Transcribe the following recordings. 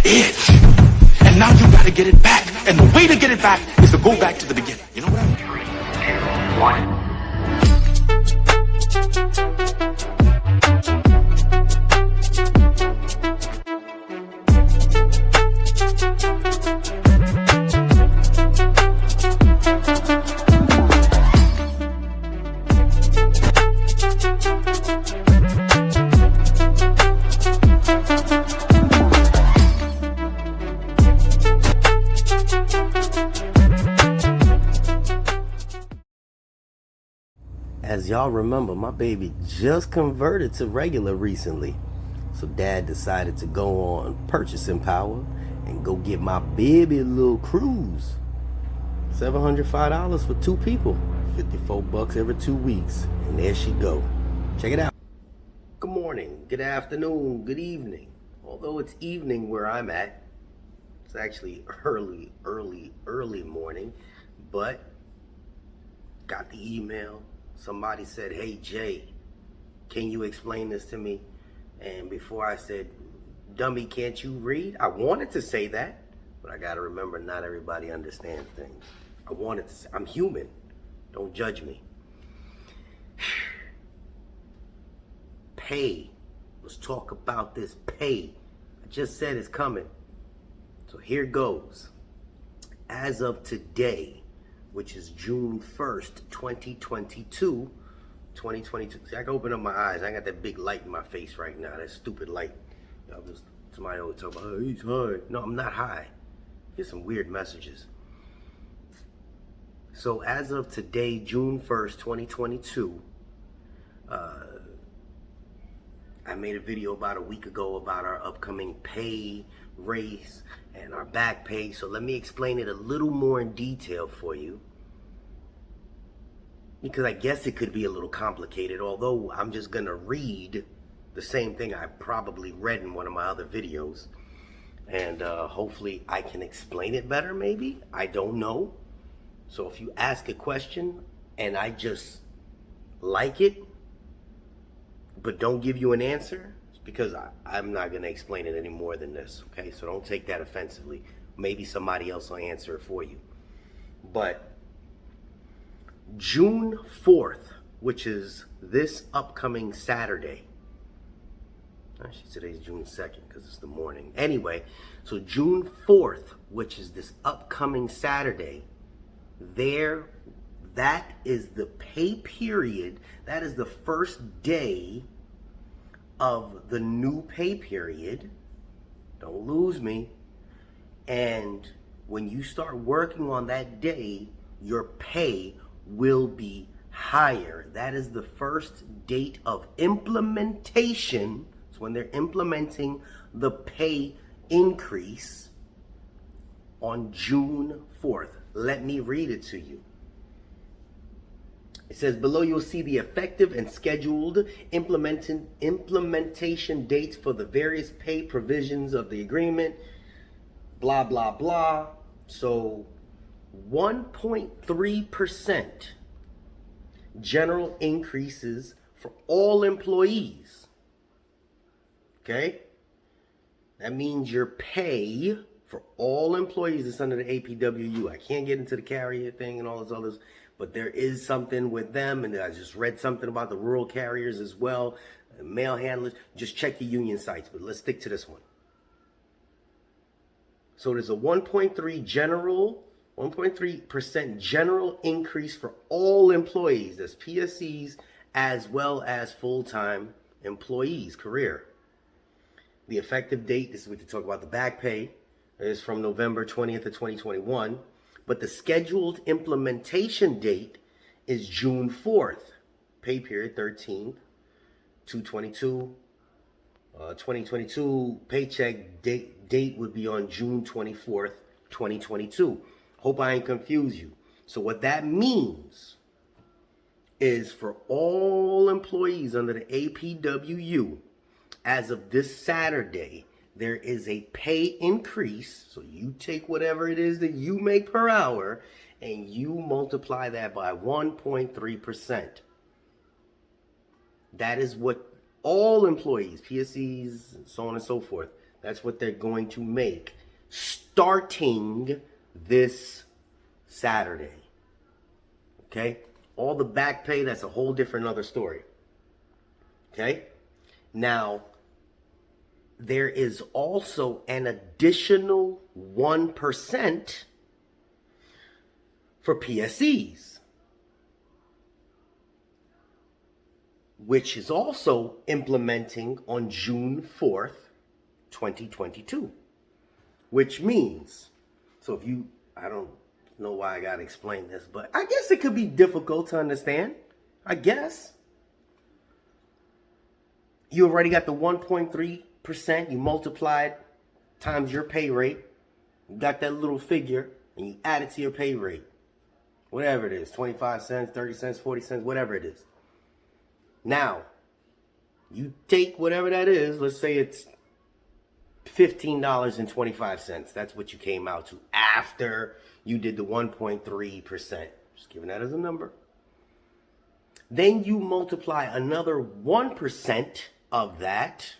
edge. And now you gotta get it back. And the way to get it back is to go back to the beginning. You know what I mean? 1. As y'all remember, my baby just converted to regular recently. So dad decided to go on purchasing power and go get my baby a little cruise. $705 for 2 people. $54 every 2 weeks. And there she go. Check it out. Good morning, good afternoon, good evening. Although it's evening where I'm at, it's actually early morning, but got the email. Somebody said, hey Jay, can you explain this to me? And before I said, dummy, can't you read? I wanted to say that, but I gotta remember not everybody understands things. I wanted to say, I'm human, don't judge me. Pay, let's talk about this pay. I just said it's coming. So here goes. As of today, which is June 1st, 2022. See, I can open up my eyes. I got that big light in my face right now, that stupid light. Somebody always talk about, oh, he's high. No, I'm not high. Get some weird messages. So as of today, June 1st, 2022, I made a video about a week ago about our upcoming pay raise and our back pay. So let me explain it a little more in detail for you, because I guess it could be a little complicated, although I'm just gonna read the same thing I probably read in one of my other videos, and hopefully I can explain it better, maybe. I don't know. So if you ask a question and I just like it but don't give you an answer, it's because I'm not going to explain it any more than this, okay? So don't take that offensively. Maybe somebody else will answer it for you. But June 4th, which is this upcoming Saturday. Actually, today's June 2nd because it's the morning. Anyway, so June 4th, which is this upcoming Saturday, that is the pay period. That is the first day of the new pay period. Don't lose me. And when you start working on that day, your pay will be higher. That is the first date of implementation. It's when they're implementing the pay increase on June 4th. Let me read it to you. It says below you'll see the effective and scheduled implementation dates for the various pay provisions of the agreement, blah, blah, blah. So 1.3% general increases for all employees. Okay? That means your pay for all employees is under the APWU. I can't get into the carrier thing and all this others, but there is something with them, and I just read something about the rural carriers as well, mail handlers. Just check the union sites, but let's stick to this one. So there's a 1.3% general increase for all employees. That's PSCs as well as full-time employees, career. The effective date, this is what we talk about the back pay, is from November 20th of 2021. But the scheduled implementation date is June 4th. Pay period 13th, 2/22. 2022 paycheck date would be on June 24th, 2022. Hope I ain't confuse you. So what that means is for all employees under the APWU, as of this Saturday, there is a pay increase. So you take whatever it is that you make per hour and you multiply that by 1.3%. That is what all employees, PSCs, and so on and so forth, That's what they're going to make starting this Saturday. Okay? All the back pay, that's a whole different other story. Okay? Now, there is also an additional 1% for PSEs, which is also implementing on June 4th, 2022. Which means, so if you, I don't know why I got to explain this, but I guess it could be difficult to understand. I guess. You already got the 1.3%, you multiplied times your pay rate. You got that little figure, and you add it to your pay rate. Whatever it is, 25 cents, 30 cents, 40 cents, whatever it is. Now, you take whatever that is, let's say it's $15.25. That's what you came out to after you did the 1.3%. Just giving that as a number. Then you multiply another 1% of that.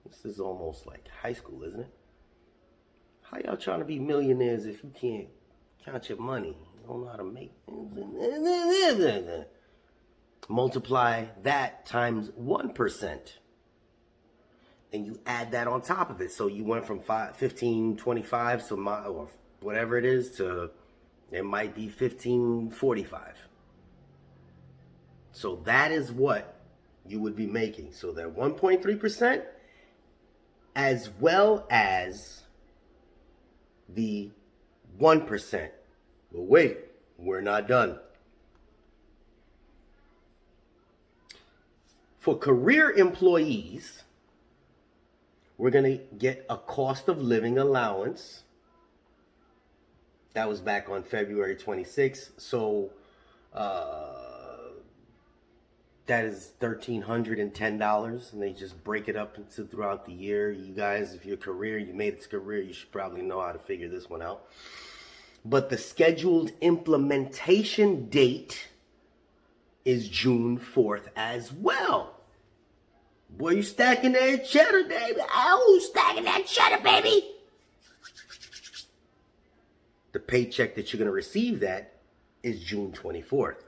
This is almost like high school, isn't it? How y'all trying to be millionaires if you can't count your money? You don't know how to make. Multiply that times 1%. And you add that on top of it. So you went from 15.25, so or whatever it is, to it might be 15.45. So that is what you would be making. So that 1.3%, as well as the 1%. But wait, we're not done. For career employees, we're going to get a cost of living allowance. That was back on February 26th. So that is $1,310. And they just break it up into throughout the year. You guys, if you're a career, you made it to career, you should probably know how to figure this one out. But the scheduled implementation date is June 4th as well. Boy, you stacking that cheddar, baby. Oh, stacking that cheddar, baby. The paycheck that you're going to receive that is June 24th.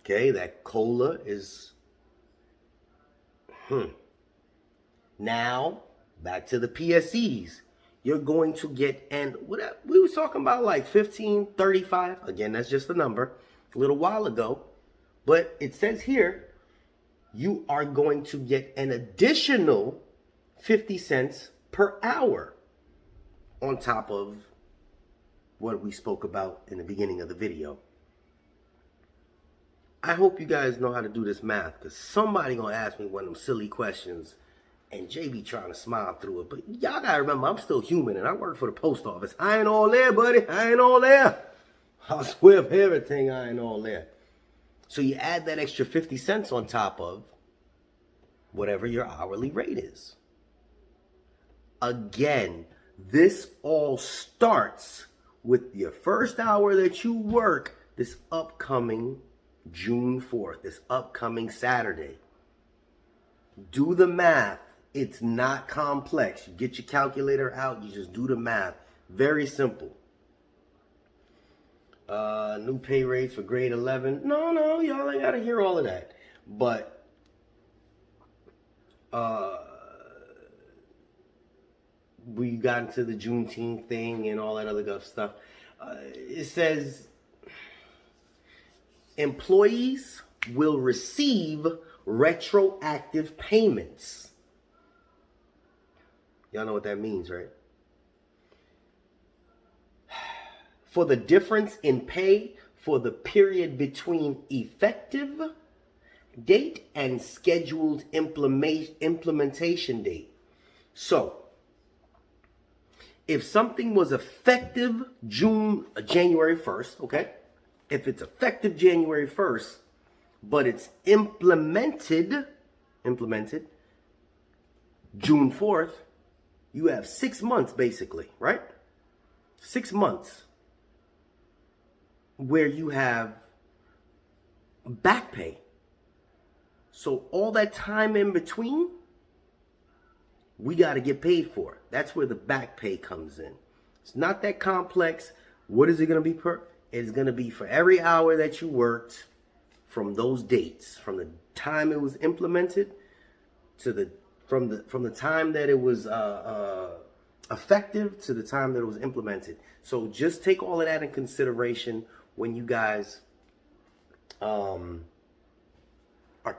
Okay, that COLA is... Now, back to the PSEs. You're going to get, and what we were talking about, like 15.35. Again, that's just a number. A little while ago. But it says here, you are going to get an additional 50 cents per hour on top of what we spoke about in the beginning of the video. I hope you guys know how to do this math, because somebody going to ask me one of them silly questions, and JB trying to smile through it. But y'all got to remember, I'm still human, and I work for the post office. I ain't all there, buddy. I ain't all there. I swear for everything, I ain't all there. So you add that extra 50 cents on top of whatever your hourly rate is. Again, this all starts with your first hour that you work this upcoming June 4th, this upcoming Saturday. Do the math. It's not complex. You get your calculator out, you just do the math. Very simple. New pay rates for grade 11. No, y'all ain't got to hear all of that. But we got into the Juneteenth thing and all that other good stuff. It says employees will receive retroactive payments. Y'all know what that means, right? For the difference in pay for the period between effective date and scheduled implementation date. So, if something was effective January 1st, okay? If it's effective January 1st, but it's implemented June 4th, you have 6 months basically, right? 6 months where you have back pay. So all that time in between, we got to get paid for. That's where the back pay comes in. It's not that complex. What is it going to be per? It's going to be for every hour that you worked from those dates, from the time it was implemented to the from the time that it was effective to the time that it was implemented. So just take all of that in consideration when you guys are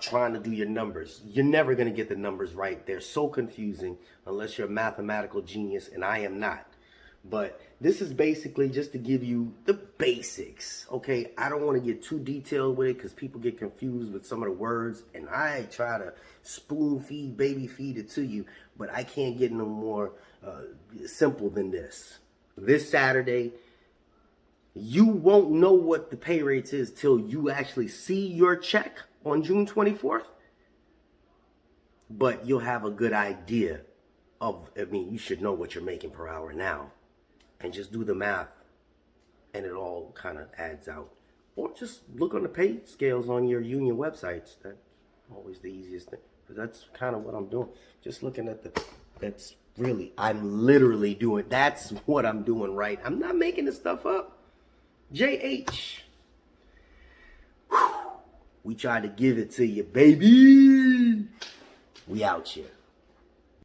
trying to do your numbers. You're never going to get the numbers right. They're so confusing unless you're a mathematical genius, and I am not. But this is basically just to give you the basics, okay? I don't want to get too detailed with it because people get confused with some of the words, and I try to spoon feed, baby feed it to you, but I can't get no more simple than this. This Saturday, you won't know what the pay rates is till you actually see your check on June 24th, but you'll have a good idea of, you should know what you're making per hour now. And just do the math, and it all kind of adds out. Or just look on the pay scales on your union websites. That's always the easiest thing. Because that's kind of what I'm doing. Just looking at I'm literally doing, that's what I'm doing right. I'm not making this stuff up. JH. Whew. We tried to give it to you, baby. We out here.